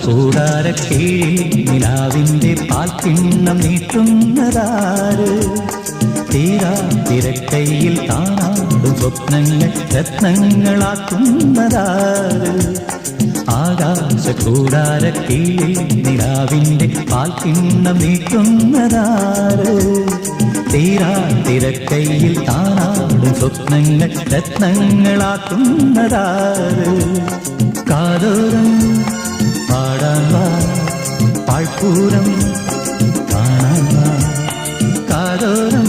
കൂടാരക്കീഴിൽ നിലാവിന്റെ പാൽക്കിണ്ണം നീട്ടുന്നതാര്? തീരാ തിരക്കൈയിൽ താനാടും സ്വപ്നങ്ങൾ രത്നങ്ങളാക്കുന്നതാര്? ആകാശ കൂടാരക്കീഴിൽ നിലാവിന്റെ പാൽക്കിണ്ണം നീട്ടുന്നതാര്? തീരാ തിരക്കൈയിൽ താനാടും സ്വപ്നങ്ങൾ രത്നങ്ങളാക്കുന്നതാര്? കാതോരം പാടാൻ വാ, പാഴ്പൂരം കാണാൻ വാ, കാതോരം